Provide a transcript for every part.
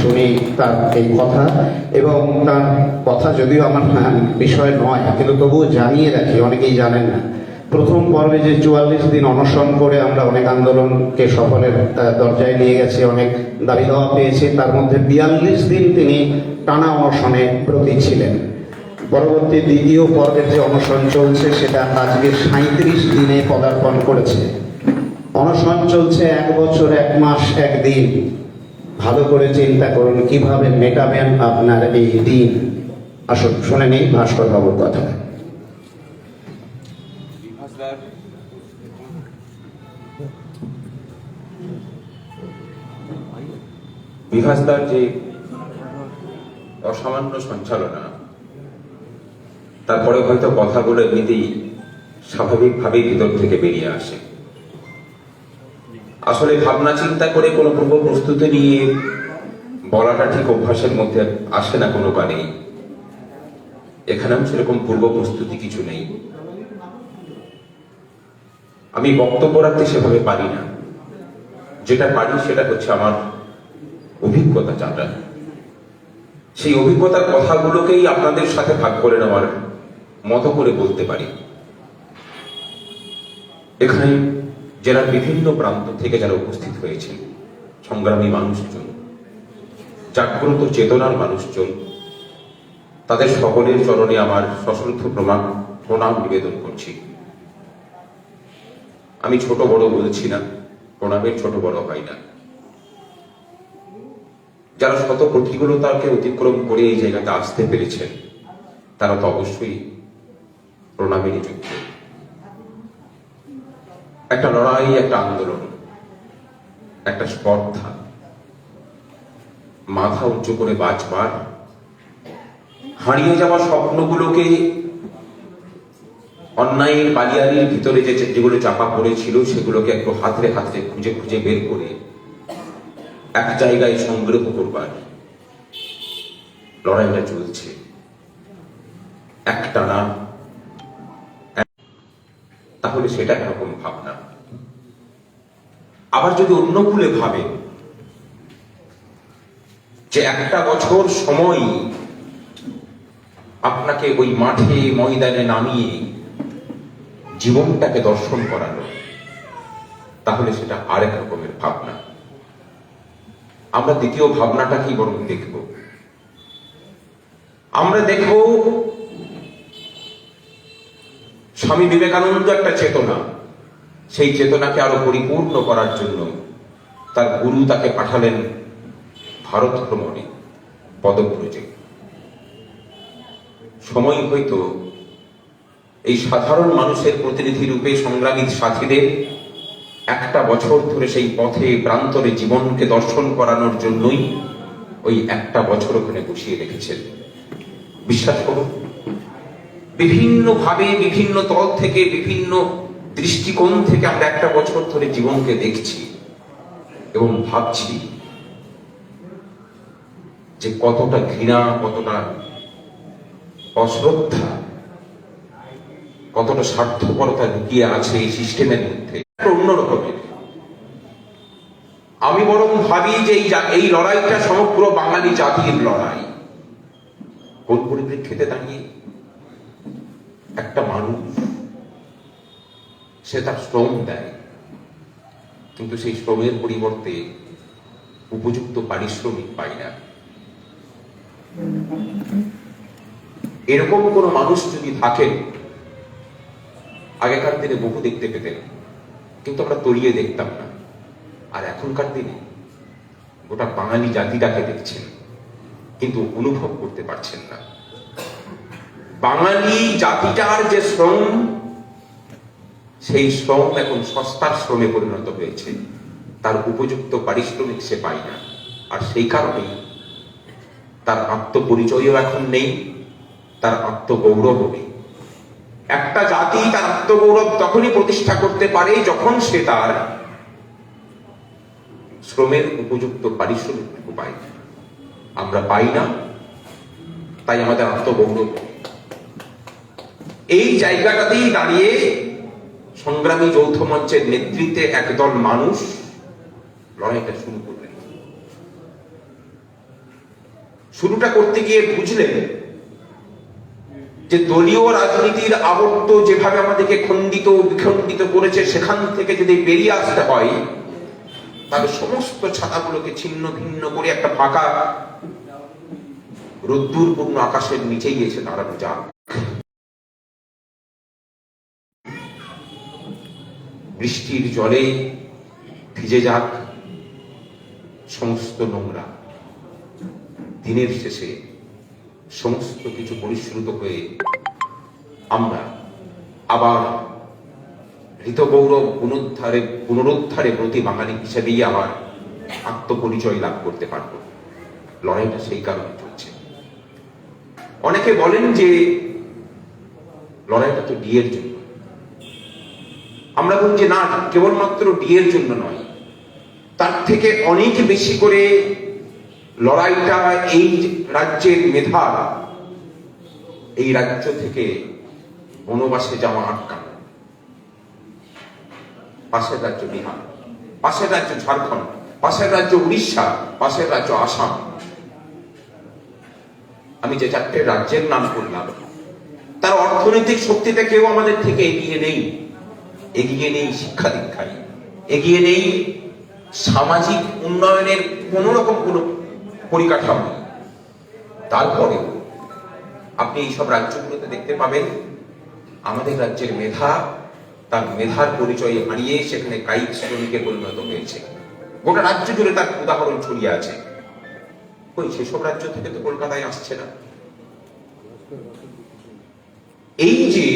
শুনি তার এই কথা, এবং তার কথা যদিও আমার বিষয় নয়, কিন্তু তবুও জানিয়ে রাখি, অনেকেই জানেন না। প্রথম পর্বে যে 44 দিন অনশন করে আমরা অনেক আন্দোলনকে সফলের দরজায় নিয়ে গেছি, অনেক দাবি দাওয়া পেয়েছি, তার মধ্যে 42 দিন তিনি টানা অনশনে ব্রতী ছিলেন। পরবর্তী দ্বিতীয় পর্বের যে অনশন চলছে সেটা আজকে 37 দিনে পদার্পণ করেছে। অনশন চলছে 1 বছর 1 মাস 1 দিন। ভালো করে চিন্তা করুন কিভাবে মেটাবেন আপনার এই দিন। আসুন শুনে নিই ভাস্কর বাবুর কথা। বিভাসদার যে অসামান্য সঞ্চালনা, তারপরে হয়তো কথাগুলো এমনিতেই স্বাভাবিকভাবেই ভিতর থেকে বেরিয়ে আসে। আসলে ভাবনা চিন্তা করে কোনো পূর্ব প্রস্তুতি নিয়ে বলাটা ঠিক অভ্যাসের মধ্যে আসে না কোনো কারণেই। এখানেও সেরকম পূর্ব প্রস্তুতি কিছু নেই। আমি বক্তব্য রাখতে সেভাবে পারি না। যেটা পারি সেটা হচ্ছে আমার অভিজ্ঞতা যাটা, সেই অভিজ্ঞতার কথাগুলোকেই আপনাদের সাথে ভাগ করে নেওয়ার মতো করে বলতে পারি। এখানে জেলার বিভিন্ন প্রান্ত থেকে যারা উপস্থিত হয়েছে, সংগ্রামী মানুষজন, জাগ্রত চেতনার মানুষজন, তাদের সকলের চরণে আমার সশ্রদ্ধ প্রণাম নিবেদন করছি। আমি ছোট বড় বলছি না, প্রণামের ছোট বড় হয় না। যারা শত প্রতিকূলতাকে অতিক্রম করে এই জায়গাতে আসতে পেরেছেন, তারা তো অবশ্যই প্রণামেরই যোগ্য। একটা লড়াই, একটা আন্দোলন, একটা স্পর্ধা, মাথা উঁচু করে বাঁচবার, হারিয়ে যাওয়া স্বপ্নগুলোকে অন্যায়ের বালিয়ারির ভিতরে যেগুলো চাপা পড়েছিল সেগুলোকে একটু হাতড়ে হাতড়ে খুঁজে খুঁজে বের করে এক জায়গায় সংগ্রহ করবার লড়াইটা চলছে একটানা। তাহলে সেটা এরকম ভাবনা। আবার যদি অন্য খুলে ভাবে যে একটা বছর সময় আপনাকে ওই মাঠে ময়দানে নামিয়ে জীবনটাকে দর্শন করানো, তাহলে সেটা আরেক রকমের ভাবনা। আমরা দ্বিতীয় ভাবনাটাকেই বরং দেখব। আমরা দেখব স্বামী বিবেকানন্দ একটা চেতনা, সেই চেতনাকে আরো পরিপূর্ণ করার জন্য তার গুরু তাকে পাঠালেন ভারত ভ্রমণে, পদব্রজে। সময় হয়তো এই সাধারণ মানুষের প্রতিনিধি রূপে সংগ্রামী সাথীদের একটা বছর ধরে সেই পথে প্রান্তরে জীবনকে দর্শন করানোর জন্যই ওই একটা বছর ওখানে বসিয়ে রেখেছেন। বিশ্বাস করুন, বিভিন্ন ভাবে, বিভিন্ন তল থেকে, বিভিন্ন দৃষ্টিকোণ থেকে আমরা একটা বছর ধরে জীবনকে দেখছি এবং ভাবছি যে কতটা ঘৃণা, কতটা অশ্রদ্ধা, কতটা স্বার্থপরতা লুকিয়ে আছে এই সিস্টেমের মধ্যে। অন্যরকমের আমি বরং ভাবি যে এই লড়াইটা সমগ্র বাঙালি জাতির লড়াই। কোন পরিপ্রেক্ষিতে দাঁড়িয়ে একটা মানুষ সে তার শ্রম দেয়, কিন্তু সেই শ্রমের পরিবর্তে উপযুক্ত পারিশ্রমিক পায় না। এরকম কোন মানুষ যদি থাকেন, আগেকার দিনে বহু দেখতে পেতেন, কিন্তু আমরা তলিয়ে দেখতাম না। আর এখনকার দিনে গোটা বাঙালি জাতিটাকে দেখছেন, কিন্তু অনুভব করতে পারছেন না। বাঙালি জাতিটার যে শ্রম, সেই শ্রম এখন সস্তার শ্রমে পরিণত হয়েছে। তার উপযুক্ত পারিশ্রমিক সে পায় না। আর সেই কারণেই তার আত্মপরিচয়ও এখন নেই, তার আত্মগৌরবও নেই। একটা জাতি তার আত্মগৌরব তখনই প্রতিষ্ঠা করতে পারে যখন সে তার শ্রমের উপযুক্ত পারিশ্রমিক পায়। আমরা পাই না, তাই আমাদের আত্মগৌরব। এই জায়গাটাতেই দাঁড়িয়ে সংগ্রামী যৌথ মঞ্চের নেতৃত্বে একদল মানুষ লড়াইটা শুরু করলেন। শুরুটা করতে গিয়ে বুঝলেন যে দলীয় রাজনীতির আবর্ত যেভাবে আমাদেরকে খণ্ডিত বিখণ্ডিত করেছে, সেখান থেকে যদি বেরিয়ে আসতে হয় তাহলে সমস্ত ছাতাগুলোকে ছিন্ন ভিন্ন করে একটা ফাঁকা রোদ্দুরপূর্ণ আকাশের নিচেই এসে দাঁড়ানো যাক। বৃষ্টির জলে ভিজে যাক সমস্ত নোংরা। দিনের শেষে সমস্ত কিছু পরিশ্রুত হয়ে আমরা আবার ঋতগৌরব পুনরুদ্ধারে প্রতি বাঙালি হিসেবেই আবার আত্মপরিচয় লাভ করতে পারব। লড়াইটা সেই কারণে চলছে। অনেকে বলেন যে লড়াইটা তো ডিএর জন্য। আমরা বলি যে না, কেবলমাত্র ডিএর জন্য নয়, তার থেকে অনেক বেশি করে লড়াইটা এই রাজ্যের মেধা এই রাজ্য থেকে বনবাসে যাওয়া আটকানো। পাশের রাজ্য বিহার, পাশের রাজ্য ঝাড়খণ্ড, পাশের রাজ্য উড়িষ্যা, পাশের রাজ্য আসাম, আমি যে 4টে রাজ্যের নাম করলাম, তার অর্থনৈতিক শক্তিতে কেউ আমাদের থেকে এগিয়ে নেই। এগিয়ে নেই শিক্ষা দীক্ষায়, এগিয়ে নেই সামাজিক উন্নয়নের কোন রকম কোন পরিকাঠামো। তারপরে আপনি এইসব রাজ্যগুলোতে দেখতে পাবেন আমাদের রাজ্যের মেধা তার মেধার পরিচয় হারিয়ে সেখানে কায়িক শ্রমিকে পরিণত হয়েছে। গোটা রাজ্য জুড়ে তার উদাহরণ ছড়িয়ে আছে। ওই সেসব রাজ্য থেকে তো কলকাতায় আসছে না। এই যে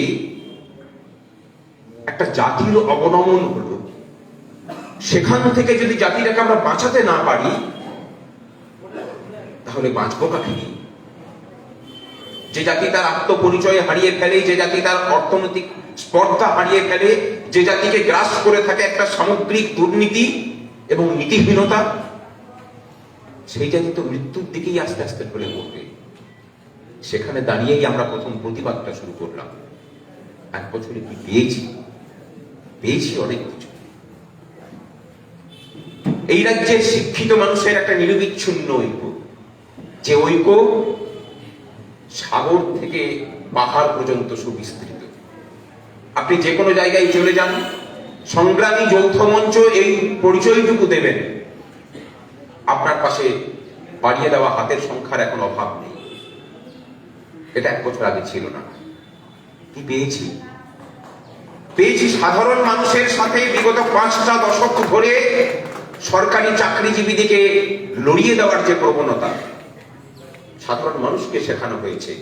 একটা জাতির অবনমন হলো, সেখান থেকে যদি জাতিটাকে আমরা বাঁচাতে না পারি তাহলে বাঁচবো কাকে? যে জাতি তার আত্মপরিচয় হারিয়ে ফেলে, যে জাতি তার অর্থনৈতিক স্পর্ধা হারিয়ে ফেলে, যে জাতিকে গ্রাস করে থাকে একটা সামগ্রিক দুর্নীতি এবং নীতিহীনতা, সেই জাতি তো মৃত্যুর দিকেই আস্তে আস্তে ঢলে পড়বে। সেখানে দাঁড়িয়েই আমরা প্রথম প্রতিবাদটা শুরু করলাম। 1 বছরে কি পেয়েছি? পেয়েছি অনেক কিছু। এই রাজ্যের শিক্ষিত মানুষের একটা নিরবিচ্ছিন্ন ঐক্য, যে ঐক্য সাগর থেকে পাহাড় পর্যন্ত সুবিস্তৃত। আপনি যে কোনো জায়গায় চলে যান, সংগ্রামী যৌথ মঞ্চ এই পরিচয়টুকু দেবেন, আপনার পাশে বাড়িয়ে দেওয়া হাতের সংখ্যার এখন অভাব নেই। এটা 1 বছর আগে ছিল না। কি পেয়েছি? পেয়েছি সাধারণ মানুষের সাথে বিগত 5টা দশক ধরে সরকারি চাকরিজীবীদেরকে লড়িয়ে দেওয়ার যে প্রবণতা, সাধারণ মানুষকে শেখানো হয়েছে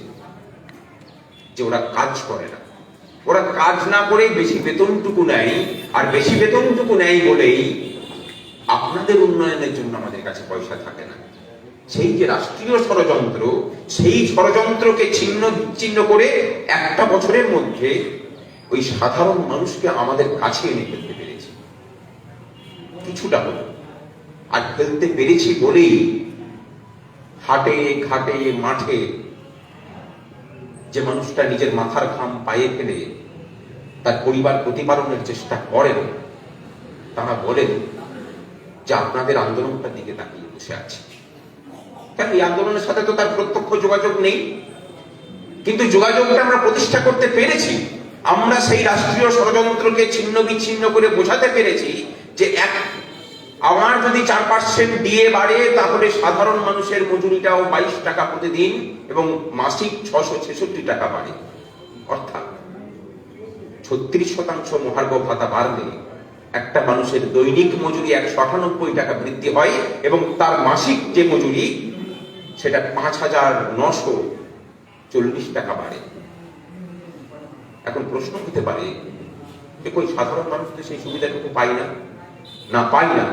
যে ওরা কাজ করে না, ওরা কাজ না করে বেশি বেতনটুকু নেয়, আর বেশি বেতনটুকু নেয় বলেই আপনাদের উন্নয়নের জন্য আমাদের কাছে পয়সা থাকে না। সেই যে রাষ্ট্রীয় ষড়যন্ত্র, সেই ষড়যন্ত্রকে ছিন্ন বিচ্ছিন্ন করে 1টা বছরের মধ্যে ওই সাধারণ মানুষকে আমাদের কাছে এনে ফেলতে পেরেছি। কিছুটা হলো, আর ফেলতে পেরেছি বলেই হাটে ঘাটে মাঠে যে মানুষটা নিজের মাথার ঘাম পায়ে ফেলে তার পরিবার প্রতিপালনের চেষ্টা করেন, তারা বলেন যে আপনাদের আন্দোলনটার দিকে তাকিয়ে বসে আছে। কেন? এই আন্দোলনের সাথে তো তার প্রত্যক্ষ যোগাযোগ নেই, কিন্তু যোগাযোগটা আমরা প্রতিষ্ঠা করতে পেরেছি। আমরা সেই রাষ্ট্রীয় ষড়যন্ত্রকে ছিন্ন বিচ্ছিন্ন করে বোঝাতে পেরেছি যে আমার যদি 4% ডিএ বাড়ে তাহলে সাধারণ মানুষের মজুরিটাও 22 টাকা প্রতিদিন এবং মাসিক 666 টাকা বাড়ে। অর্থাৎ 36% মহার্ঘ ভাতা বাড়লে একটা মানুষের দৈনিক মজুরি 198 টাকা বৃদ্ধি হয় এবং তার মাসিক যে মজুরি সেটা 5,940 টাকা বাড়ে। এখন প্রশ্ন হতে পারে যে কই সাধারণ মানুষ তো সেই সুবিধাটুকু পাই না। না, পাই না।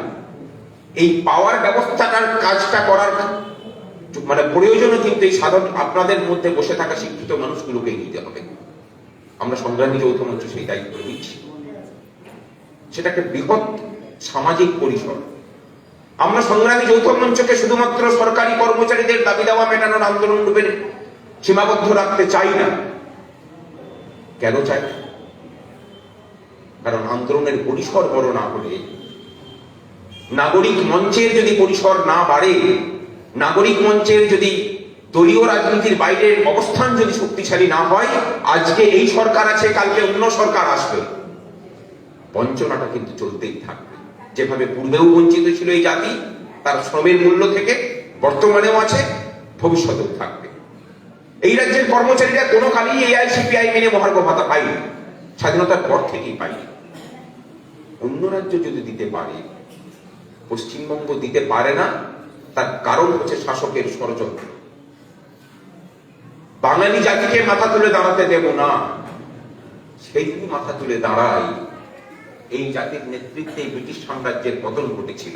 এই পাওয়ার ব্যবস্থাটার কাজটা করার মানে প্রয়োজনও কিন্তু এই সাধারণ আপনাদের মধ্যে বসে থাকা শিক্ষিত মানুষগুলোকেই নিতে হবে। আমরা সংগ্রামী যৌথ মঞ্চ সেই দায়িত্ব নিচ্ছি। সেটা একটা বৃহৎ সামাজিক পরিসর। আমরা সংগ্রামী যৌথ মঞ্চকে শুধুমাত্র সরকারি কর্মচারীদের দাবি দাওয়া মেটানোর আন্দোলন রূপে সীমাবদ্ধ রাখতে চাই না। কেন চাই? কারণ আন্দোলনের পরিসর বড় না হলে, নাগরিক মঞ্চের যদি পরিসর না বাড়ে, নাগরিক মঞ্চের যদি দলীয় রাজনীতির বাইরের অবস্থান যদি শক্তিশালী না হয়, আজকে এই সরকার আছে, কালকে অন্য সরকার আসবে, বঞ্চনাটা কিন্তু চলতেই থাকবে। যেভাবে পূর্বেও বঞ্চিত ছিল এই জাতি তার শ্রমের মূল্য থেকে, বর্তমানেও আছে, ভবিষ্যতেও থাকবে। এই রাজ্যের কর্মচারীরা কোনো কালেই এআইসিপিআই মেনে মহার্ঘ ভাতা পায়নি, স্বাধীনতার পর থেকেই পায়নি। অন্য রাজ্য যদি দিতে পারে, পশ্চিমবঙ্গ দিতে পারে না, তার কারণ হচ্ছে শাসকের ষড়যন্ত্র। বাঙালি জাতিকে মাথা তুলে দাঁড়াতে দেব না, সেই যদি মাথা তুলে দাঁড়ায়, এই জাতির নেতৃত্বে ব্রিটিশ সাম্রাজ্যের পতন ঘটেছিল,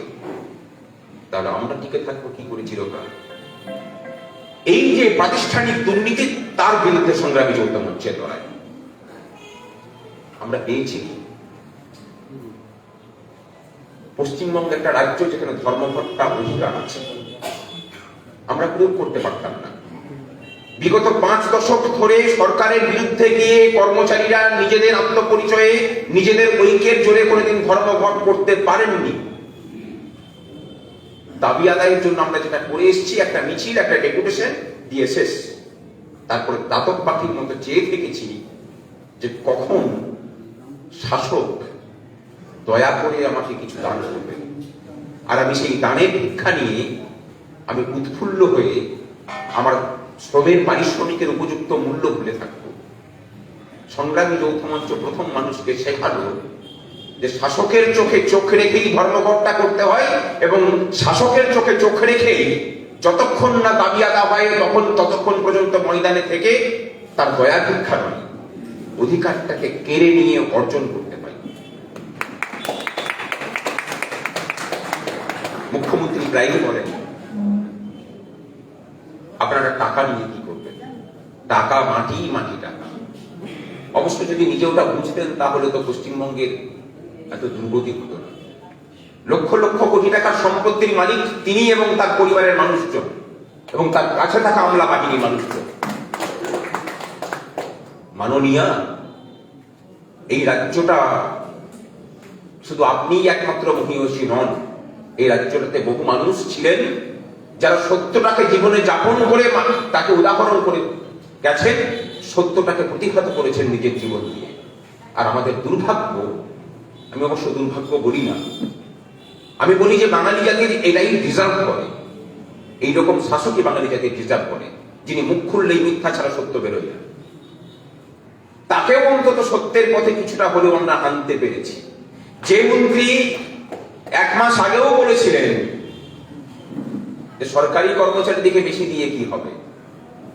তাহলে আমরা টিকে থাকবো কি করে চিরকাল? এই যে প্রাতিষ্ঠানিক দুর্নীতি, তার বিরুদ্ধে সংগ্রামী যৌথ মঞ্চের লড়াই আমরা পেয়েছি। পশ্চিমবঙ্গ একটা রাজ্য যেখানে ধর্মঘটটা অধিকার আছে, আমরা প্রয়োগ করতে পারতাম না। বিগত 5 দশক ধরে সরকারের বিরুদ্ধে গিয়ে কর্মচারীরা নিজেদের আত্মপরিচয়ে, নিজেদের ঐক্যের জোরে কোনোদিন ধর্মঘট করতে পারেননি। দাবি আদায়ের জন্য আমরা যেটা করে এসেছি, একটা মিছিল, একটা ডেপুটেশন দিয়ে শেষ। তারপরে দাতক পাখির মতো চেয়ে থেকেছি যে কখন শাসক দয়া করে আমাকে কিছু দান করবে, আর আমি সেই দানের ভিক্ষা নিয়ে আমি উৎফুল্ল হয়ে আমার শ্রমের পারিশ্রমিকের উপযুক্ত মূল্য ভুলে থাকবো। সংগ্রামী যৌথ মঞ্চ প্রথম মানুষকে শেখালো যে শাসকের চোখে চোখ রেখেই ধর্মঘটটা করতে হয়, এবং শাসকের চোখে চোখ রেখেই যতক্ষণ না দাবি আদা হয় ততক্ষণ পর্যন্ত ময়দানে থেকে তার দয়া ভিক্ষা নয়, অধিকারটাকে কেড়ে নিয়ে অর্জন করতে হয়। মুখ্যমন্ত্রী প্রায়ই বলেন, আপনারা টাকা নিয়ে কি করবেন? টাকা মাটি, মাটি টাকা। অবশ্য যদি নিজে ওটা বুঝতেন, তাহলে তো পশ্চিমবঙ্গের এত দুর্গতি হতো না। লক্ষ লক্ষ কোটি টাকার সম্পত্তির মালিক তিনি এবং তার পরিবারের মানুষজন, এবং তার কাছে থাকা আমলা বাহিনীর মানুষজন। মাননীয়া, এই রাজ্যটা শুধু আপনিই একমাত্র মহিয়সী নন। এই রাজ্যটাতে বহু মানুষ ছিলেন যারা সত্যটাকে জীবনে যাপন করে তাকে উদাহরণ করে গেছেন, সত্যটাকে প্রতিহত করেছেন নিজের জীবন দিয়ে। আর আমাদের দুর্ভাগ্য, আমি অবশ্য দুর্ভাগ্য বলি না, আমি বলি যে বাঙালি জাতির এটাই ডিজার্ভ করে, এইরকম শাসকই বাঙালি জাতির ডিজার্ভ করে, যিনি মুখ খুললেই মিথ্যা ছাড়া সত্য বেরোয় না। তাকেও অন্তত সত্যের পথে কিছুটা হলেও আমরা আনতে পেরেছি। যে মন্ত্রী 1 মাস আগেও বলেছিলেন যে সরকারি কর্মচারীদেরকে বেশি দিয়ে কি হবে,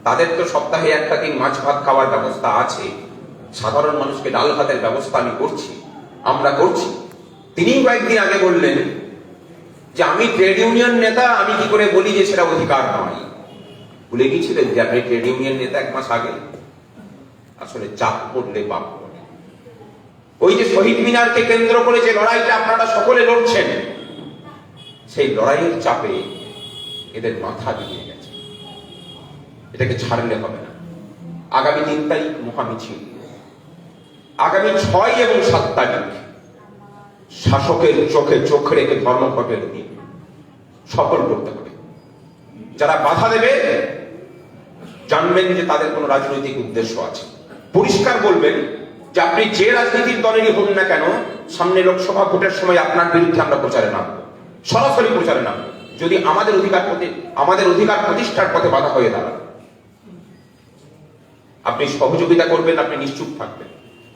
তাদের তো সপ্তাহে একটা দিন মাছ ভাত খাওয়ার ব্যবস্থা আছে, সাধারণ মানুষকে ডাল ভাতের ব্যবস্থা আমি করছি, আমরা করছি। তিনি কয়েকদিন আগে বললেন যে আমি ট্রেড ইউনিয়ন নেতা, আমি কি করে বলি যে সেটা অধিকার নয়। ভুলে গিয়েছিলেন যে আপনি ট্রেড ইউনিয়ন নেতা 1 মাস আগে? আসলে চাপ পড়লে বাপ পড়ে। ওই যে শহীদ মিনারকে কেন্দ্র করে যে লড়াইটা আপনারা সকলে লড়ছেন, সেই লড়াইয়ের চাপে এদের মাথা দিয়ে গেছে, এটাকে ছাড়লে হবে না। আগামী 3 তারিখ মহামিছিল, আগামী 6 এবং 7 তারিখ শাসকের চোখে চোখ রেখে ধর্মঘটের দিন সফল করতে হবে। যারা বাধা দেবে জানবেন যে তাদের কোনো রাজনৈতিক উদ্দেশ্য আছে। পরিষ্কার বলবেন যে আপনি যে রাজনীতির দলেরই হন না কেন, সামনে লোকসভা ভোটের সময় আপনার বিরুদ্ধে আমরা প্রচারে নামবো, সরাসরি প্রচারে নামবো, যদি আমাদের অধিকার প্রতিষ্ঠার পথে বাধা হয়ে দাঁড়ায়। আপনি সহযোগিতা করবেন, আপনি নিশ্চুপ থাকবেন,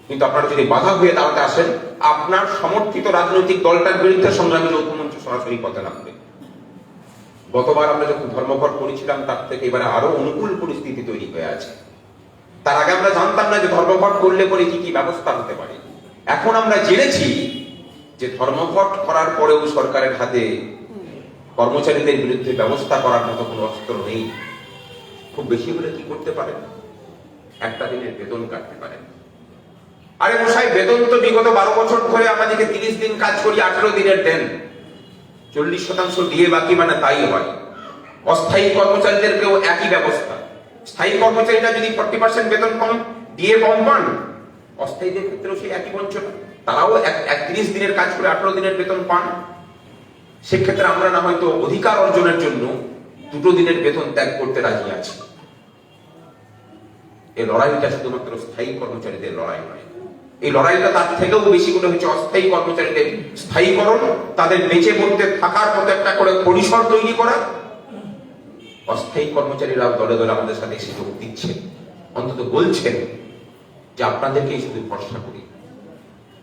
কিন্তু আপনারা যদি বাধা হয়ে দাঁড়াতে আসেন, আপনার সমর্থিত রাজনৈতিক দলটার বিরুদ্ধে সংগ্রামী যৌথ মঞ্চ সরাসরি পথে নামবে। গতবার আমরা যখন ধর্মঘট করেছিলাম, তার থেকে এবারে আরো অনুকূল পরিস্থিতি তৈরি হয়ে আছে। তার আগে আমরা জানতাম না যে ধর্মঘট করলে পরে কি কি ব্যবস্থা হতে পারে। এখন আমরা জেনেছি যে ধর্মঘট করার পরেও সরকারের হাতে কর্মচারীদের বিরুদ্ধে ব্যবস্থা করার মতো কোনো অস্ত্র নেই। খুব বেশি হলে কি করতে পারেন? একটা দিনের বেতন কাটতে পারেন। আরে মশাই, বেতন তো বিগত 12 বছর ধরে আমাদেরকে 30 দিন কাজ করি 18 দিনের দেন, 40% দিয়ে বাকি মানে তাই হয়। অস্থায়ী কর্মচারীদেরকেও একই ব্যবস্থা। স্থায়ী কর্মচারীরা যদি 40% বেতন কম দিয়ে কম পান, অস্থায়ীদের ক্ষেত্রেও সেই একই বঞ্চনা। তারাও 31 দিনের কাজ করে 18 দিনের বেতন পান। সেক্ষেত্রে আমরা না হয়তো অধিকার অর্জনের জন্য 2 দিনের বেতন ত্যাগ করতে রাজি আছি। এই লড়াইটা শুধুমাত্র স্থায়ী কর্মচারীদের লড়াই নয়, এই লড়াইটা তার থেকেও বেশি করে হচ্ছে অস্থায়ী কর্মচারীদের স্থায়ীকরণ, তাদের বেঁচে পড়তে থাকার মতো একটা করে পরিসর তৈরি করা। অস্থায়ী কর্মচারীরাও দলে দলে আমাদের সাথে এসে যোগ দিচ্ছেন, অন্তত বলছেন যে আপনাদেরকেই শুধু ভরসা করি।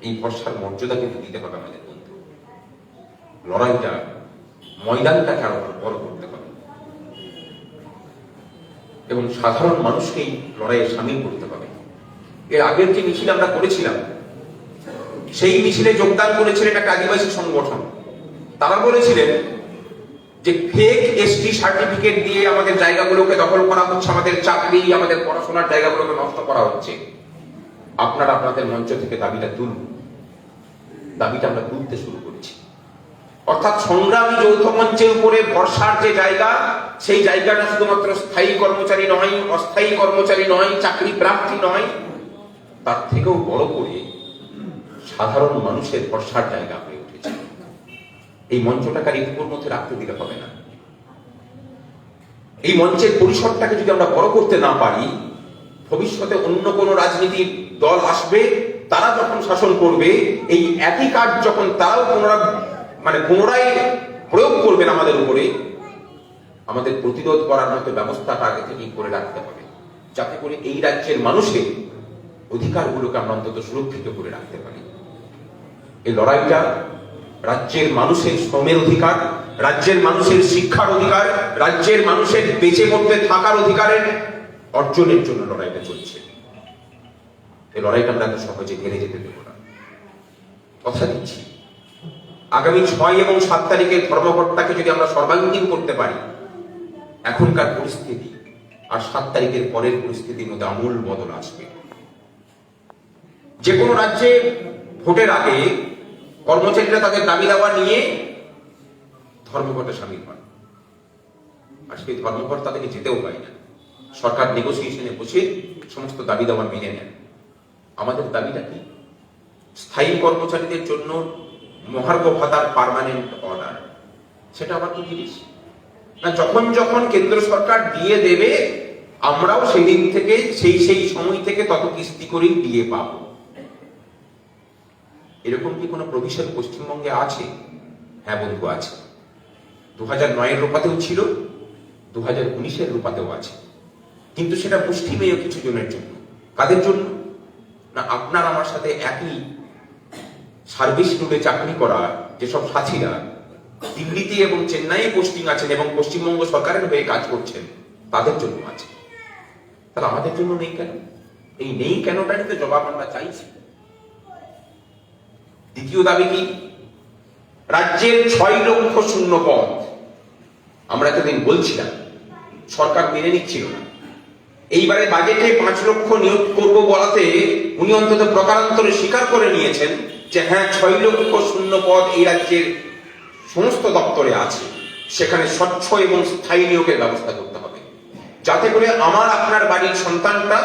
এই ভরসার মর্যাদা কিন্তু দিতে হবে আমাদের বন্ধু। লড়াইটা, ময়দানটাকে আরো বড় করতে হবে এবং সাধারণ মানুষকেই লড়াইয়ে সামিল করতে হবে। এর আগের যে মিছিল আমরা করেছিলাম, সেই মিছিলে যোগদান করেছিলেন একটা আদিবাসী সংগঠন। তারা বলেছিলেন যে ফেক এসটি সার্টিফিকেট দিয়ে আমাদের জায়গাগুলোকে দখল করা হচ্ছে, আমাদের চাকরি, আমাদের পড়াশোনার জায়গাগুলোকে নষ্ট করা হচ্ছে। আপনারা আপনাদের মঞ্চ থেকে দাবিটা তুলুন। দাবিটা আমরা তুলতে শুরু করেছি। অর্থাৎ সংগ্রামী যৌথ মঞ্চের উপরে ভরসার যে জায়গা, সেই জায়গাটা শুধুমাত্র স্থায়ী কর্মচারী নয়, অস্থায়ী কর্মচারী নয়, চাকরি প্রার্থী নয়, তার থেকেও বড় করে সাধারণ মানুষের ভরসার জায়গা হয়ে উঠেছে। এই মঞ্চটাকে রিপুর মধ্যে রাখতে দিলে হবে না। এই মঞ্চের পরিসরটাকে যদি আমরা বড় করতে না পারি, ভবিষ্যতে অন্য কোন রাজনীতির দল আসবে, তারা যখন শাসন করবে, এই একই কাজ যখন তারাও পুনরায় প্রয়োগ করবেন আমাদের উপরে, আমাদের প্রতিরোধ করার মতো ব্যবস্থাটা আগে থেকেই করে রাখতে হবে, যাতে করে এই রাজ্যের মানুষের অধিকারগুলোকে আমরা অন্তত সুরক্ষিত করে রাখতে পারি। এই লড়াইটা রাজ্যের মানুষের শ্রমের অধিকার, রাজ্যের মানুষের শিক্ষার অধিকার, রাজ্যের মানুষের বেঁচে পড়তে থাকার অধিকারের অর্জনের জন্য লড়াইটা চলছে। এই লড়াইটা আমরা এত সহজে হেরে যেতে দেব না। কথা দিচ্ছি, আগামী 6 এবং 7 তারিখের ধর্মঘটটাকে যদি আমরা সর্বাঙ্গীন করতে পারি, এখনকার পরিস্থিতি আর 7 তারিখের পরের পরিস্থিতির মধ্যে আমূল বদল আসবে। যে কোনো রাজ্যে ভোটের আগে কর্মচারীরা তাদের দাবি দাওয়া নিয়ে ধর্মঘটে সামিল হন। আজকে ধর্মঘট তাদেরকে যেতেও হয় না, সরকার নেগোসিয়েশনে বসে সমস্ত দাবি দাওয়া মেনে নেন। আমাদের দাবিটা কি? স্থায়ী কর্মচারীদের জন্য মহার্ঘ ভাতার পার্মানেন্ট অর্ডার। সেটা আবার কি জিনিস না? যখন যখন কেন্দ্র সরকার দিয়ে দেবে, আমরাও সেই দিন থেকে সেই সময় থেকে তত কিস্তি করেই দিয়ে পাবো। এরকম কি কোনো প্রভিশন পশ্চিমবঙ্গে আছে? হ্যাঁ বন্ধু, আছে। 2009-এর রূপাতেও ছিল, 2019-এর রূপাতেও আছে। কিন্তু সেটা মুষ্টিমেয় কিছু জনের জন্য। কাদের জন্য? না, আপনার আমার সাথে একই সার্ভিস রুটে চাকরি করা যেসব সাথীরা দিল্লিতে এবং চেন্নাইয়ে পোস্টিং আছেন এবং পশ্চিমবঙ্গ সরকারের হয়ে কাজ করছেন, তাদের জন্য আছে। তাহলে আমাদের জন্য নেই কেন? এই নেই কেনটাই তো জবাব আমরা চাইছি। দ্বিতীয় দাবি কি? রাজ্যের 6 লক্ষ শূন্য পদ। আমরা এতদিন বলছিলাম, সরকার মেনে নিচ্ছিল না। এইবারে বাজেটে 5 লক্ষ নিয়োগ করব বলাতে উনি অন্তত প্রকারান্তরে স্বীকার করে নিয়েছেন যে হ্যাঁ, 6 লক্ষ শূন্য পদ এই রাজ্যের সমস্ত দপ্তরে আছে। সেখানে স্বচ্ছ এবং স্থায়ী নিয়োগের ব্যবস্থা করতে হবে, যাতে করে আমার আপনার বাড়ির সন্তানটা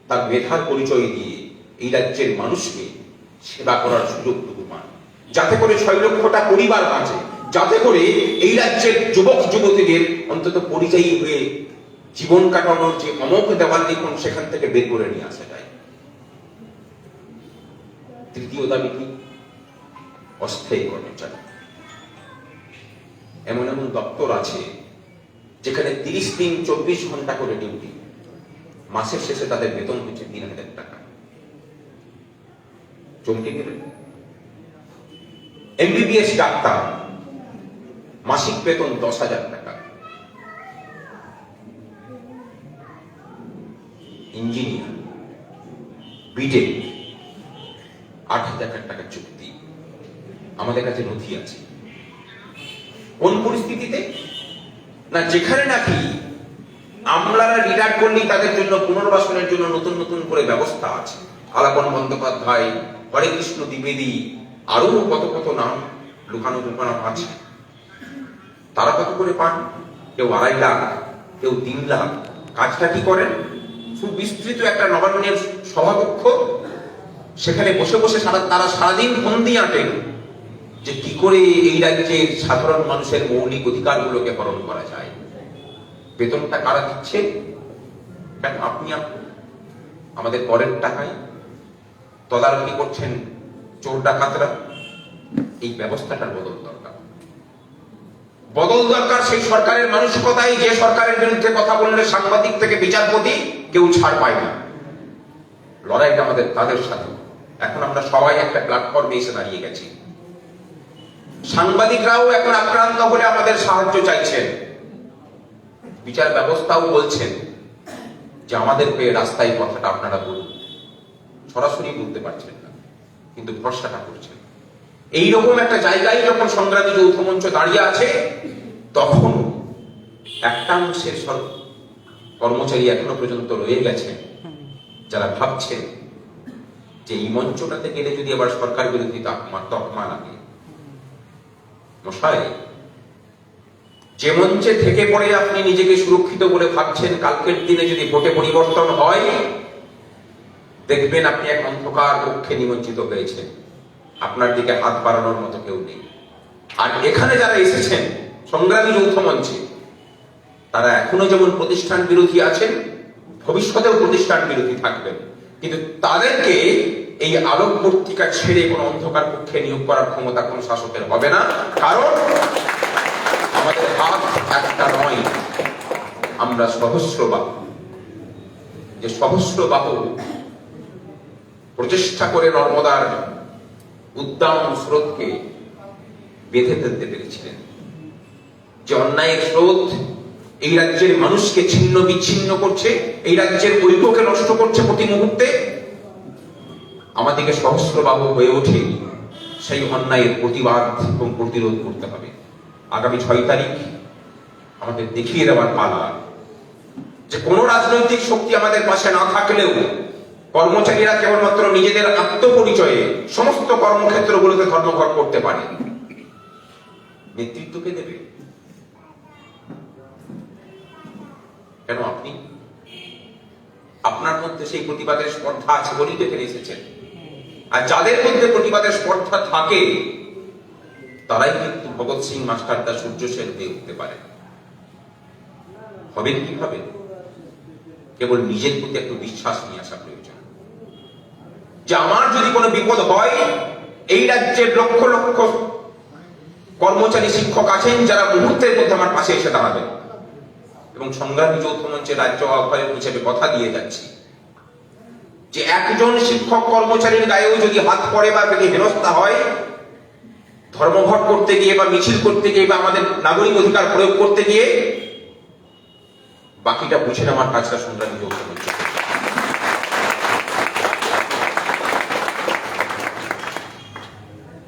তার মেধার পরিচয় দিয়ে এই রাজ্যের মানুষকে সেবা করার সুযোগটুকু পান, যাতে করে 6 লক্ষটা পরিবার বাঁচে, যাতে করে এই রাজ্যের যুবক যুবতীদের অন্তত পরিযায়ী হয়ে জীবন কাটানোর যে অমোঘ দেওয়াল লিখন, সেখান থেকে বের করে নিয়ে আসা যায়। তৃতীয় দাবি কি? অস্থায়ী কর্মচারী। এমন এমন দপ্তর আছে যেখানে 30 দিন 24 ঘন্টা করে ডিউটি, মাসের শেষে তাদের বেতন হচ্ছে 3000 টাকা। চমকে গেলেন? এমবিবিএস ডাক্তার, মাসিক বেতন 10,000 টাকা। ইঞ্জিনিয়ার, বিটেক, 8,000 টাকা চুক্তি। আমাদের কাছে নথি আছে। কোন পরিস্থিতিতে? না, যেখানে নাকি আমলারা রিটায়ার করলেই তাদের জন্য পুনর্বাসনের জন্য নতুন নতুন করে ব্যবস্থা আছে। আলাপন বন্দ্যোপাধ্যায়, হরে কৃষ্ণ দ্বিবেদী, আরো কত কত নাম লুকানো লুকানো আছে। তারা কত করে পান? কেউ 2.5 লাখ, কেউ 3 লাখ। কাজটা কি করেন? সুবিস্তৃত একটা নবান্নের সভাকক্ষ, সেখানে বসে বসে তারা সারাদিন ফোন দিয়ে আঁটেন। যে কি করে এই রাজ্যের সাধারণ মানুষের মৌলিক অধিকারগুলোকে হরণ করা যায়। বেতনটা কারা দিচ্ছে? কেন আপনি আমাদের করের টাকায় তদারকি করছেন চোর ডাকাতরা। এই ব্যবস্থাটার বদল দরকার। বদল দরকার সেই সরকারের মানসিকতায়, যে সরকারের বিরুদ্ধে কথা বললে সাংবাদিক থেকে বিচারপতি কেউ ছাড় পায় না। লড়াইটা আমাদের তাদের সাথে। এখন আমরা সবাই একটা প্ল্যাটফর্মে এসে দাঁড়িয়ে গেছি। সাংবাদিকরাও এখন আক্রান্ত হলে আমাদের সাহায্য চাইছেন, বিচার ব্যবস্থাও বলছেন যে আমাদের হয়ে রাস্তায় কথাটা আপনারা বলুন। সরাসরি বলতে পারছেন না, কিন্তু ভরসাটা করছেন। এইরকম একটা জায়গায় যখন সংগ্রামী যৌথ মঞ্চ দাঁড়িয়ে আছে, তখন একটা অংশের কর্মচারী এখনো পর্যন্ত রয়ে গেছেন যারা ভাবছেন যে এই মঞ্চটাতে গেলে যদি আবার সরকার বিরোধী তকমা লাগে। মশাই, যে মঞ্চে থেকে পড়ে আপনি নিজেকে সুরক্ষিত বলে ভাবছেন, কালকের দিনে যদি ভোটে পরিবর্তন হয়, দেখবেন আপনি এক অন্ধকার কক্ষে নিমজ্জিত হয়েছেন। আপনার দিকে হাত বাড়ানোর মতো কেউ নেই। আর এখানে যারা এসেছেন সংগ্রামী যৌথ মঞ্চে, তারা এখনো যেমন প্রতিষ্ঠান বিরোধী আছেন, ভবিষ্যতেও প্রতিষ্ঠান বিরোধী থাকবেন। কিন্তু তাদেরকে এই আলোকবর্তিকা ছেড়ে কোন অন্ধকার কক্ষে নিয়োগ করার ক্ষমতা কোন শাসকের হবে না। কারণ আমাদের হাত একটা নয়, আমরা সহস্র বাহু। যে সহস্র বাহু প্রচেষ্টা করে নর্মদার উদ্দাম স্রোতকে বেঁধে ফেলতে পেরেছিলেন। যে অন্যায়ের স্রোত এই রাজ্যের মানুষকে ছিন্ন বিচ্ছিন্ন করছে, এই রাজ্যের ঐক্যকে নষ্ট করছে প্রতি মুহূর্তে, আমাদেরকে সহস্রবাহু হয়ে ওঠে সেই অন্যায়ের প্রতিবাদ এবং প্রতিরোধ করতে হবে। আগামী 6 তারিখ আমাদের দেখিয়ে দেওয়ার পালা যে কোন রাজনৈতিক শক্তি আমাদের পাশে না থাকলেও কর্মচারীরা কেবলমাত্র নিজেদের আত্মপরিচয়ে সমস্ত কর্মক্ষেত্রগুলোতে ধর্মঘট করতে পারে। নেতৃত্বকে দেবে কেন? আপনি আপনার মধ্যে সেই প্রতিবাদের স্পর্ধা আছে বলেই তো এখানে এসেছেন। আর যাদের মধ্যে প্রতিবাদের স্পর্ধা থাকে, তারাই কিন্তু ভগৎ সিং, মাস্টারদা, সূর্য সেন হয়ে উঠতে পারে। হবেন কিভাবে? কেবল নিজের প্রতি একটু বিশ্বাস নিয়ে আসা প্রয়োজন যে আমার যদি কোনো বিপদ হয়, এই রাজ্যের লক্ষ লক্ষ কর্মচারী শিক্ষক আছেন যারা মুহূর্তের মধ্যে আমার পাশে এসে দাঁড়াবেন। এবং সংগ্রামী যৌথ মঞ্চের রাজ্য আহ্বায়ক হিসেবে কথা দিয়ে যাচ্ছি যে একজন শিক্ষক কর্মচারীর গায়েও যদি হাত পড়ে বা যদি হেনস্থা হয়, ধর্মঘট করতে গিয়ে বা মিছিল করতে গিয়ে বা আমাদের নাগরিক অধিকার প্রয়োগ করতে গিয়ে, বাকিটা বুঝে নেওয়ার কাজটা সংগ্রামী যৌথ মঞ্চ।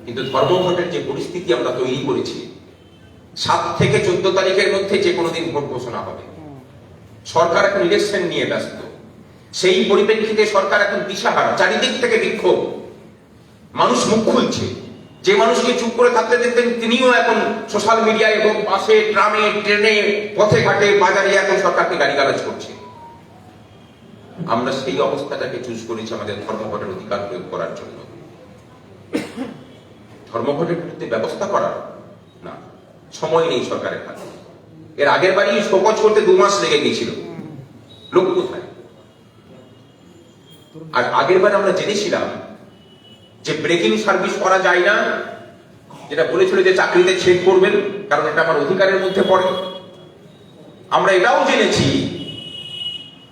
কিন্তু ধর্মঘটের যে পরিস্থিতি আমরা তৈরি করেছি, 7 থেকে 14 তারিখের মধ্যে যে কোনো দিন ভোট ঘোষণা হবে। সরকার এখন ইলেকশন নিয়ে ব্যস্ত। সেই পরিপ্রেক্ষিতে সরকার এখন দিশাহারা, চারিদিক থেকে বিক্ষোভ। মানুষ মুখ খুলছে। যে মানুষকে চুপ করে থাকতে দেখতেন, তিনিও এখন সোশ্যাল মিডিয়ায় এবং বাসে, ট্রামে, ট্রেনে, পথে ঘাটে, বাজারে এখন সরকারকে গালিগালাজ করছে। আমরা সেই অবস্থাটাকে চুজ করেছি আমাদের ধর্মঘটের অধিকার প্রয়োগ করার জন্য। ধর্মঘটের বিরুদ্ধে ব্যবস্থা করার না, সময় নেই সরকারের হাতে। এর আগের বারই শোকজ করতে 2 মাস লেগে গিয়েছিল। লোক কোথায়? আর আগের বার আমরা জেনেছিলাম যে ব্রেকিং সার্ভিস করা যায় না, যেটা বলেছিল যে চাকরিতে ছেদ করবেন, কারণ এটা আমার অধিকারের মধ্যে পড়ে। আমরা এটাও জেনেছি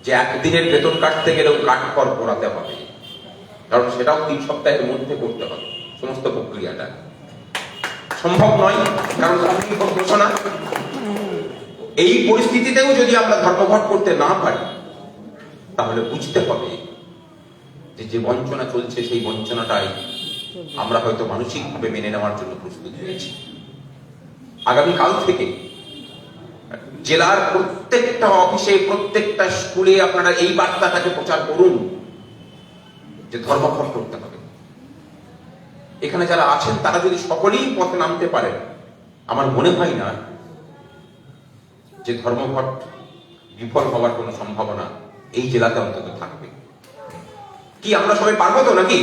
যে একদিনের বেতন কাটতে গেলেও কাঠখড় পোড়াতে হবে, কারণ সেটাও 3 সপ্তাহের মধ্যে করতে হবে। সমস্ত প্রক্রিয়াটা সম্ভব নয়, কারণ ঘোষণা। এই পরিস্থিতিতেও যদি আমরা ধর্মঘট করতে না পারি, তাহলে বুঝতে হবে যে বঞ্চনা চলছে, সেই বঞ্চনাটাই আমরা হয়তো মানসিকভাবে মেনে নেওয়ার জন্য প্রস্তুত হয়েছি। আগামীকাল থেকে জেলার প্রত্যেকটা অফিসে, প্রত্যেকটা স্কুলে আপনারা এই বার্তাটাকে প্রচার করুন যে ধর্মঘট করতে হবে। এখানে যারা আছেন তারা যদি সকলেই পথে নামতে পারেন, আমার মনে হয় না যে ধর্মঘট বিফল হওয়ার কোনো সম্ভাবনা এই জেলাতে অন্তত থাকবে। কি আমরা সবাই পারবো তো নাকি?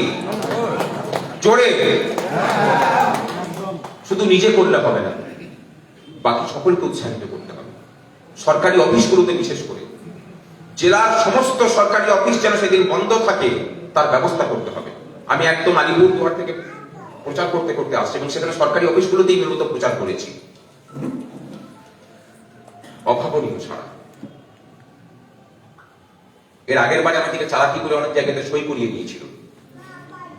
জোরে শুধু নিজে করলে হবে না, বাকি সকলকে উৎসাহিত করতে হবে। সরকারি অফিসগুলোতে বিশেষ করে জেলার সমস্ত সরকারি অফিস যেন সেদিন বন্ধ থাকে তার ব্যবস্থা করতে হবে। আমি একদম আলিপুরদুয়ার থেকে প্রচার করতে করতে আসছি এবং সেখানে সরকারি অফিসগুলোতেই মূলত প্রচার করেছি। অভাবনীয় ছাড়া এর আগের বারে আমাদেরকে চালাকি করে অনেক জায়গাতে সই করিয়ে নিয়েছিল।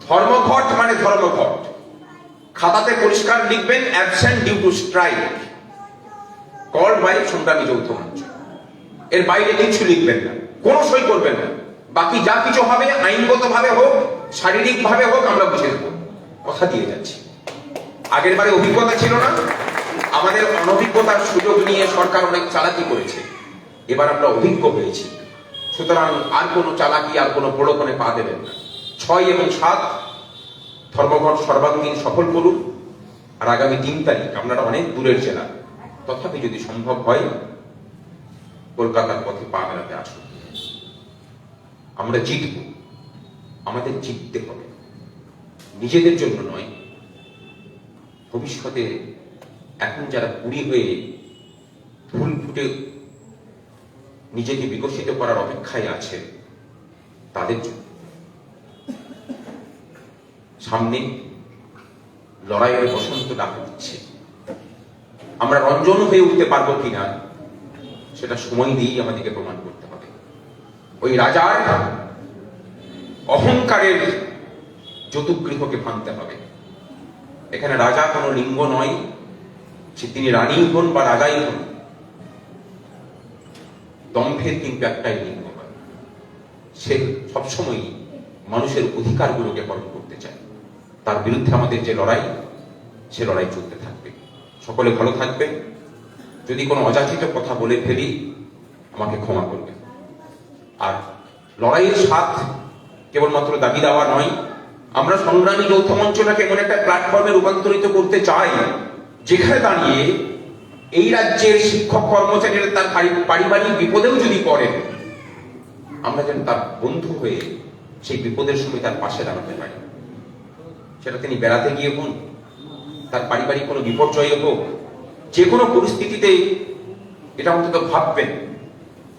ধর্মঘট মানে ধর্মঘট, খাতাতে পরিষ্কার লিখবেন absent due to strike called by সংগ্রামী যৌথ মঞ্চ। এর বাইরে কিছু লিখবেন না, কোনো সই করবেন না। বাকি যা কিছু হবে আইনগত ভাবে হোক, শারীরিক ভাবে হোক, আমরা বুঝে দেব, কথা দিয়ে যাচ্ছি। আগের বারে অভিজ্ঞতা ছিল না, আমাদের অনভিজ্ঞতার সুযোগ নিয়ে সরকার অনেক চালাকি করেছে। এবার আমরা অভিজ্ঞ হয়েছি, সুতরাং আর কোনো চালাকি, আর কোনো প্রলোভনে পা দেবেন না। 6 এবং 7 ধর্মঘট সর্বাঙ্গীন সফল করুন। আর আগামী 3 তারিখ আপনারা অনেক দূরের জেলা, তথাপি যদি সম্ভব হয় কলকাতার পথে পা মেলাতে আসুন। আমরা জিতব, আমাদের জিততে হবে, নিজেদের জন্য নয়। ভবিষ্যতে এখন যারা কুড়ি হয়ে ফুল ফুটে নিজেকে বিকশিত করার অপেক্ষায় আছে তাদের জন্য। সামনে লড়াইয়ের বসন্ত ডাকে দিচ্ছে, আমরা রঞ্জন হয়ে উঠতে পারবো কিনা সেটা সময় দিয়েই আমাদেরকে প্রমাণ করতে হবে। ওই রাজার অহংকারের যতুগৃহকে ভাঙতে হবে। এখানে রাজা কোনো লিঙ্গ নয়, সে তিনি রানী হন বা রাজাই হন, দম্ভের কিন্তু একটাই লিঙ্গ হয়। সে সবসময় মানুষের অধিকারগুলোকে হরণ করতে চায়। তার বিরুদ্ধে আমাদের যে লড়াই, সে লড়াই চলতে থাকবে। সকলে ভালো থাকবেন। যদি কোনো অযাচিত কথা বলে ফেলি আমাকে ক্ষমা করবেন। আর লড়াইয়ের স্বাদ কেবলমাত্র দাবি দেওয়া নয়, আমরা সংগ্রামী যৌথ মঞ্চটাকে এমন একটা প্ল্যাটফর্মে রূপান্তরিত করতে চাই যেখানে দাঁড়িয়ে এই রাজ্যের শিক্ষক কর্মচারীরা তার পারিবারিক বিপদেও যদি পড়েন, আমরা যেন তার বন্ধু হয়ে সেই বিপদের সময় তার পাশে দাঁড়াতে পারি। সেটা তিনি বেড়াতে গিয়ে হোক, তার পারিবারিক কোনো বিপর্যয় হোক, যে কোনো পরিস্থিতিতে এটা অন্তত ভাববেন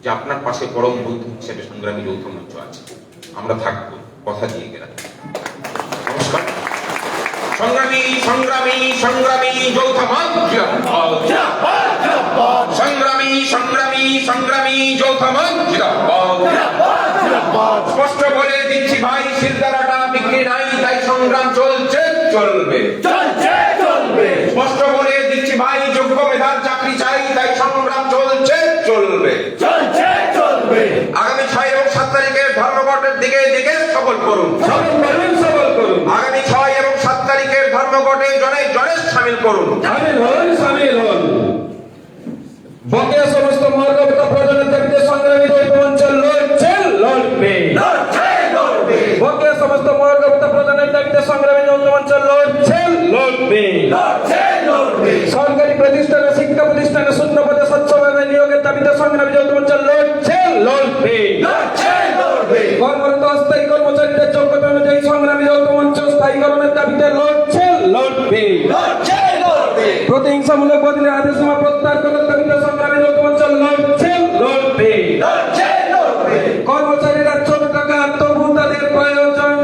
যে আপনার পাশে পরম বন্ধু হিসেবে সংগ্রামী যৌথ মঞ্চ আছে। আমরা থাকবো, কথা দিয়ে গেলাম। নমস্কার। সংগ্রামী সংগ্রামী সংগ্রামী যৌথ মঞ্চ, সংগ্রামী সংগ্রামী সংগ্রামী যৌথ মঞ্চ। স্পষ্ট বলে দিচ্ছি ভাই, সিলদারাটা বিক্রি নাই, তাই সংগ্রাম চলছে, চলবে, চলছে, চলবে। স্পষ্ট বলে দিচ্ছি ভাই, যোগ্য মেধার চাকরি চাই, তাই সংগ্রাম চলছে, চলবে, চলছে, চলবে। আগামী 6 এবং 7 তারিখের ধর্মঘটের দিকে দিকে সফল করুন, সফল করুন, সফল করুন। আগামী 6 এবং 7 তারিখের ধর্মঘটে জনে জনে সামিল করুন, সামিল হন, সামিল হন। বকেয়া সমস্ত মর্যাদা প্রদানের দাবিতে সংগ্রামী যৌথ মঞ্চ লড়ছে, লড়বে, লড়ছে, লড়বে। বকেয়া সমস্ত মর্যাদা প্রদানের দাবিতে সংগ্রামী যৌথ মঞ্চ লড়ছে, লড়বে, লড়ছে, লড়বে। সরকারি প্রতিষ্ঠানে, শিক্ষা প্রতিষ্ঠানে শূন্য পদে স্বচ্ছভাবে নিয়োগের দাবিতে সংগ্রামী যৌথ মঞ্চ লড়ছে, লড়বে, লড়ছে, লড়বে। কর্মরত অস্থায়ী কর্মচারীদের যোগ্যতা অনুযায়ী সংগ্রামী যৌথ মঞ্চ স্থায়ীকরণের দাবিতে লড়ছে, লড়বে, লড়ছে, লড়বে। প্রতিহিংসামূলক বদলির আদেশনামা প্রত্যাহার করার দাবিতে সংগ্রামী যৌথ মঞ্চ লড়ছে, লড়বে, লড়ছে, লড়বে। কর্মচারীরা 14 টাকা তবু তাদের প্রয়োজন,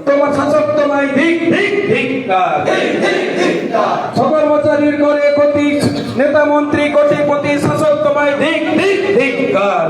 তোমার শাসক তোমায় ধিক ধিক ধিক্কার, কর্মচারীর ঘরে কোটি নেতা মন্ত্রী, কোটিপতি শাসক তোমায় ধিক ধিক ধিক্কার।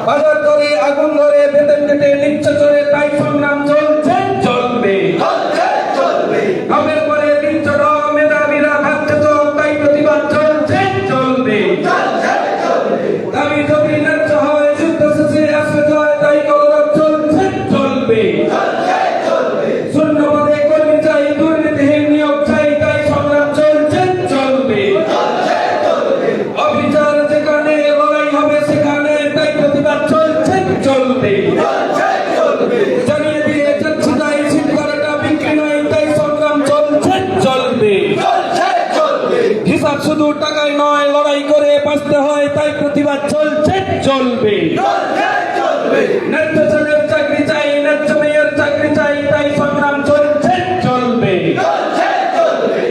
বাজার করে আগুন ধরে বেতন কেটে নিচ্ছ চলে, তাই সংগ্রাম চলছে, চলবে, চলছে, চলবে। ঘামের পরে দিন চড় মেধাবীরা ভাবছে চল, তাই প্রতিবাদ চলছে, চলবে, চলছে, চলবে। দাবি যদি ন্যায্য হয়, যুদ্ধ শেষে আসবে জয়, তাই কলরব চলছে, চলবে, চলছে, চলবে। শূন্য পদে কর্মী চাই, দুর্নীতিহীন নিয়োগ চাই, তাই সংগ্রাম চলছে, চলবে, চলছে, চলবে। অবিচার যেখানে লড়াই হবে সেখানে, তাই প্রতিবাদ চলছে, চলবে, চলছে, চলবে। জানিয়ে দিয়ে যাচ্ছি তাই, সিলদারাটা বিক্রি নাই, তাই সংগ্রাম চলছে, চলবে, চলছে, চলবে। হিসাব শুধু টাকায় নয়, লড়াই করে বাঁচতে হয়, তাই প্রতিবাদ চলছে, চলবে, চলছে, চলবে। ন্যায্য ছেলের চাকরি চাই, ন্যায্য মেয়ের চাকরি চাই, তাই সংগ্রাম চলছে, চলবে, চলছে, চলবে।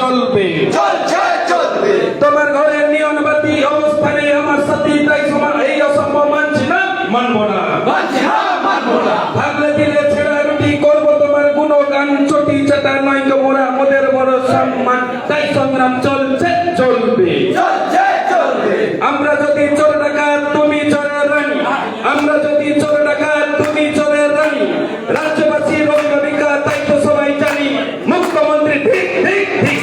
চলবে চলছে চলবে তোমার ঘরের নিয়মবাদী অবস্থানে আমার সাথে তাই সমান এই অসম্ভব মানছি না মানবো না মানছি না মানবো না থাকলে দিলে ছেড়া রুটি করবো তোমার গুণগান চটি চাটা নয় মোরা মোদের বড় সম্মান তাই সংগ্রাম চলছে চলবে চলছে চলবে আমরা যদি চোর ডাকাত তুমি চোরের রানী আমরা যদি চোর ডাকাত তুমি চোরের রানী রাজ্যবাসী রবীন্দ্র তাই তো সবাই জানি মুখ্যমন্ত্রী ঠিক ঠিক ঠিক